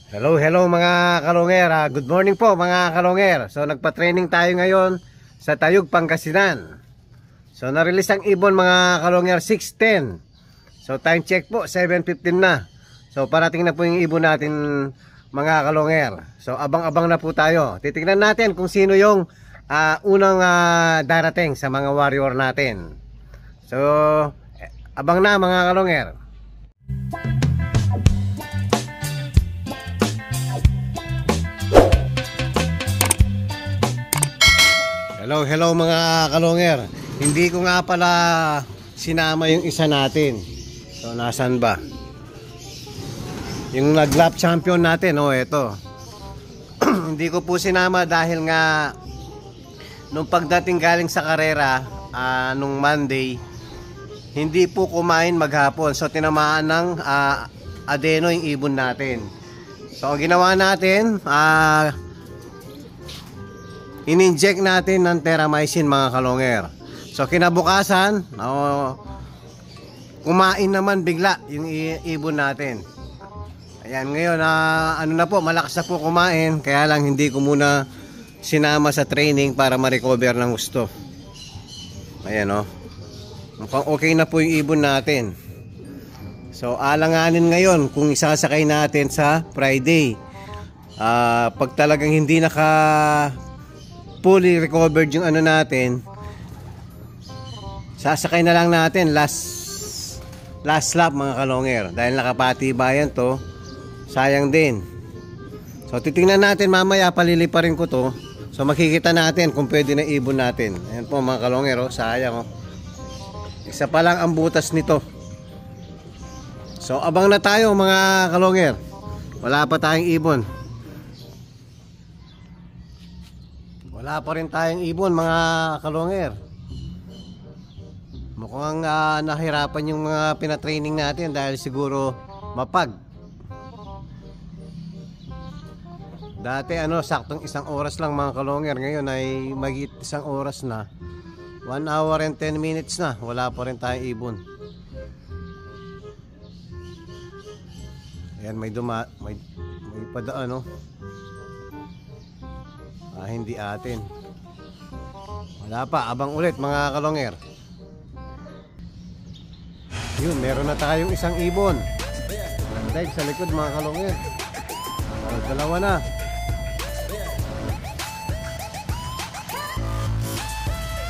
Hello mga kalongger. Good morning po mga kalongger. So nagpa-training tayo ngayon sa Tayug, Pangasinan. So na-release ang ibon mga kalongger 6:10. So time check po 7:15 na. So parating na po yung ibon natin mga kalongger. So abang-abang na po tayo. Titingnan natin kung sino yung unang darating sa mga warrior natin. So abang na mga kalongger. Hello mga kalongger. Hindi ko nga pala sinama yung isa natin. So nasan ba? Yung nag-lap champion natin, eto. Hindi ko po sinama dahil nga nung pagdating galing sa karera nung Monday, hindi po kumain maghapon. So tinamaan ng adeno yung ibon natin. So ang ginawa natin, in-inject natin ng Terramycin mga kalongger. So kinabukasan, kumain naman bigla yung ibon natin. Ayan, ngayon ano na po, malakas na po kumain. Kaya lang hindi ko muna sinama sa training para ma-recover ng gusto. Ayan mukhang okay na po yung ibon natin. So alanganin ngayon kung isasakay natin sa Friday. Pag talagang hindi fully recovered yung ano natin, sasakay na lang natin last lap mga kalongger, dahil nakapatibayan to, sayang din. So titingnan natin mamaya, paliliparin ko to. So makikita natin kung pwede na ibon natin. Ayan po mga kalongger, sayang isa pa lang ang butas nito. So abang na tayo mga kalongger, wala pa tayong ibon. Wala pa rin tayong ibon mga kalongger. Mukhang nahirapan yung mga pinatraining natin dahil siguro mapag. Dati saktong 1 oras lang mga kalongger. Ngayon ay magit 1 oras na. 1 hour and 10 minutes na. Wala pa rin tayong ibon. Ayan, may padaan hindi atin. Wala pa, abang ulit mga kalongger. Yun, meron na tayong isang ibon. Nag-dive sa likod mga kalongger. Dalawa na.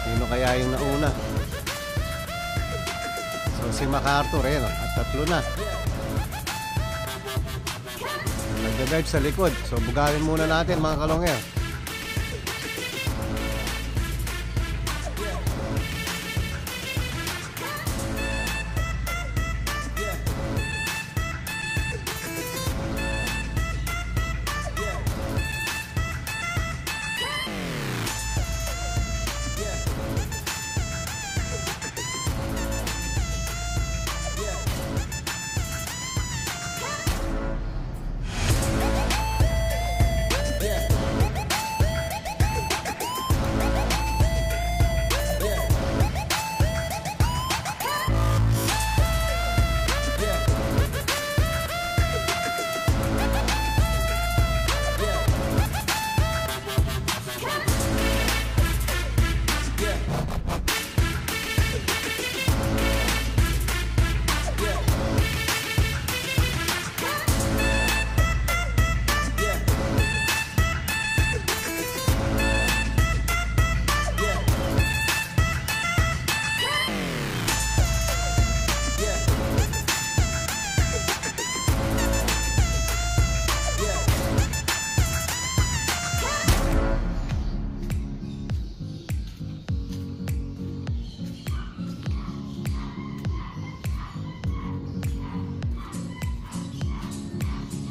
Sino kaya yung nauna? So si MacArthur at 3 na. Nag-dive sa likod. So bugawin muna natin mga kalongger.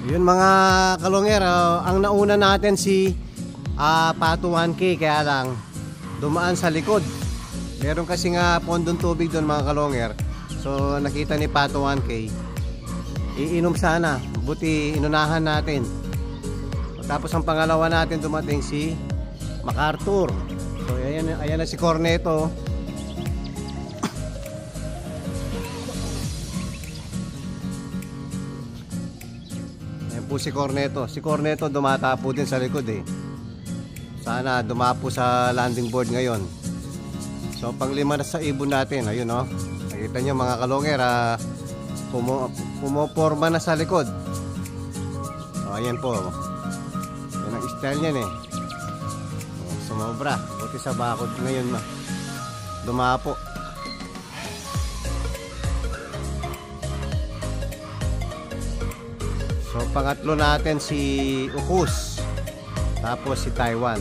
Yun mga kalongger, ang nauna natin si Pato 1K, kaya lang dumaan sa likod. Meron kasi nga pondong tubig doon mga kalongger. So nakita ni Pato 1K, iinom sana, buti inunahan natin. Tapos ang pangalawa natin dumating si MacArthur. So ayan na si Corneto. po si Corneto. Si Corneto dumatapo din sa likod eh. Sana dumapo sa landing board ngayon. So panglima na sa ibon natin. Ayun oh. Nakita nyo mga kalonger, pumoporma na sa likod. So ayan po. Yan ang style niyan eh. Sumobra. Buti sa bakod ngayon dumapo. So pangatlo natin si Ukus. Tapos si Taiwan.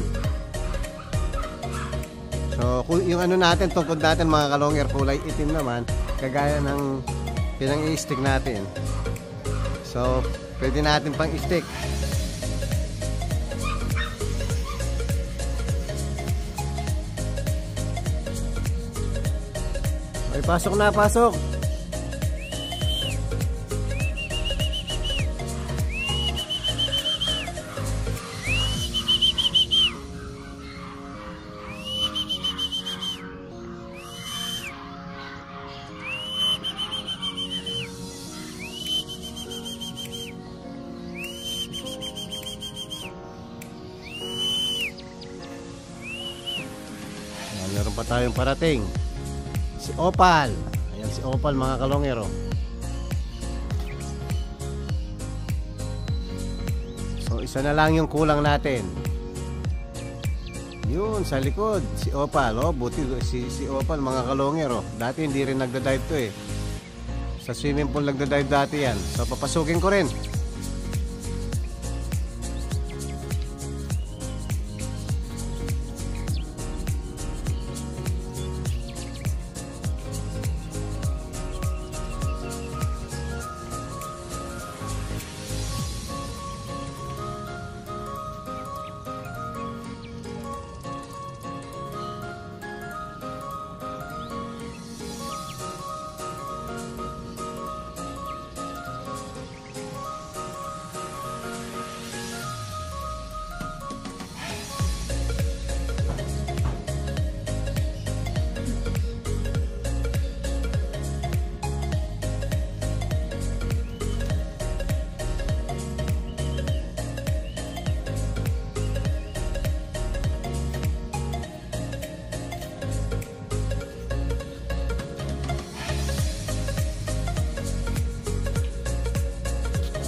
So yung ano natin, tungkod natin mga kalonger, kulay itim naman, kagaya ng pinang-i-stick natin. So pwede natin pang i-stick. Ay, pasok na, pasok. Meron pa tayong parating. Si Opal. Ayan si Opal mga kalongero. So isa na lang yung kulang natin. Yun sa likod si Opal. Oh, buti si Opal mga kalongero. Dati hindi rin nagda-dive to eh. Sa swimming pool nagda-dive dati yan. So papasukin ko rin.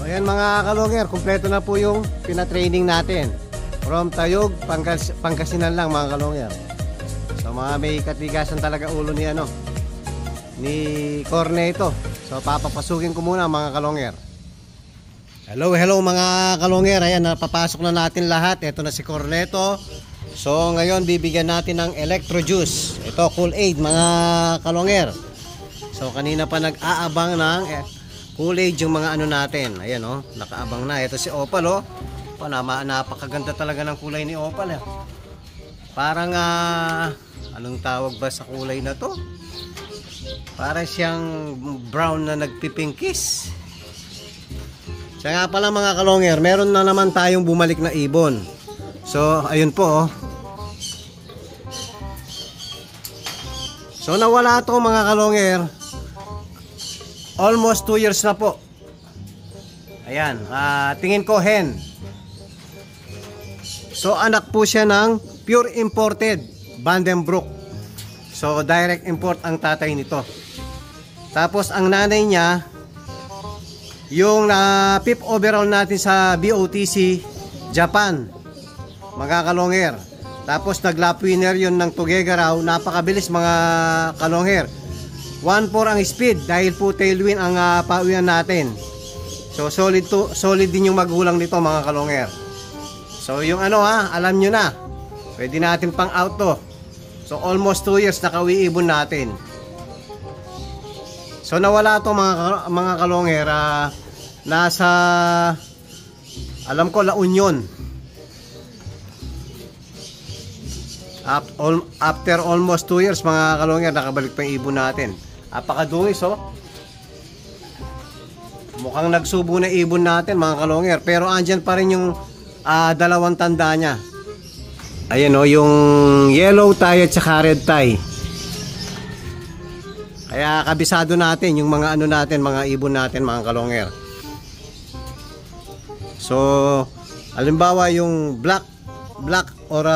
Ayan mga kalonger, kumpleto na po yung pinatraining natin. From Tayug, Pangasinan lang mga kalonger. So mga may katigasan talaga ulo ni ni Corneto. So papapasukin ko muna mga kalonger. Hello mga kalonger. Ayan, napapasok na natin lahat. Ito na si Corneto. So ngayon bibigyan natin ng electro juice. Ito Cool Aid mga kalonger. So kanina pa nag-aabang ng Kool-Aid yung mga natin. Ayan oh, nakaabang na. Ito si Opal oh. Napakaganda talaga ng kulay ni Opal eh. Parang anong tawag ba sa kulay na to? Para siyang brown na nagpipinkis. Siya nga pala mga kalonger, meron na naman tayong bumalik na ibon. So ayun po oh. So nawala to mga kalonger. Almost 2 years na po. Ayan, tingin ko hen. So anak po siya ng pure imported Vandenbroek. So direct import ang tatay nito. Tapos ang nanay niya, yung pip overall natin sa BOTC Japan, mga kalongher. Tapos nag-lap winner yun ng Tugegaraw. Napakabilis mga kalongher. 1.4 ang speed dahil po tailwind ang pauwian natin. So solid din yung magulang nito mga kalongher. So yung alam nyo na, pwede natin pang out to. So almost 2 years nakawiibon natin. So nawala to mga kalongher, nasa alam ko La Union. After almost 2 years mga kalongher, nakabalik pa yung ibon natin. Apakadungis oh. Mukhang nagsubo na ibon natin mga kalongher. Pero andyan pa rin yung dalawang tanda niya. Ayan oh, yung yellow tie at saka red tie. Kaya kabisado natin yung mga natin, mga ibon natin mga kalongher. So, halimbawa yung black or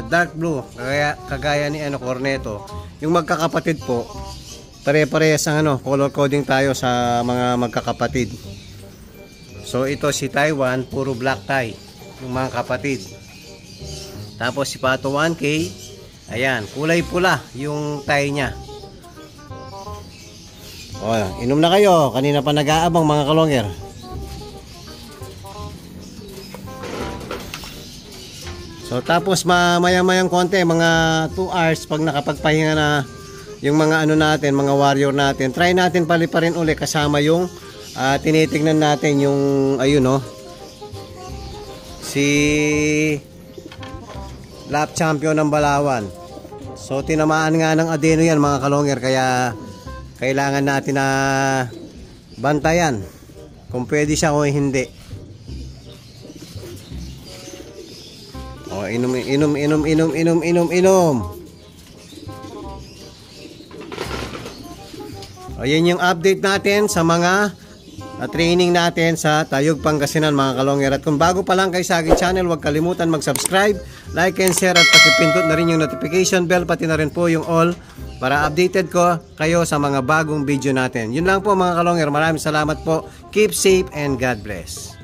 dark blue, kagaya ni Corneto, yung magkakapatid po, pare-parehas ang color coding tayo sa mga magkakapatid. So ito si Taiwan, puro black tie yung mga kapatid. Tapos si Pato 1K, ayan, kulay pula yung tie niya. O, inom na kayo, kanina pa nag-aabang mga kalonger. So tapos maya-mayang konti, mga 2 hours pag nakapagpahinga na yung mga natin, mga warrior natin, try natin paliparin uli kasama yung tinitingnan natin yung ayun si lap champion ng Balawan. So tinamaan nga ng adeno yan mga kalonger, kaya kailangan natin na bantayan kung pwede siya o hindi. O, inom. O, yan yung update natin sa mga training natin sa Tayug Pangasinan mga kalonger. At kung bago pa lang kayo sa aking channel, huwag kalimutan mag-subscribe, like and share, at pakipindot na rin yung notification bell, pati na rin po yung all, para updated ko kayo sa mga bagong video natin. Yun lang po mga kalonger. Maraming salamat po. Keep safe and God bless.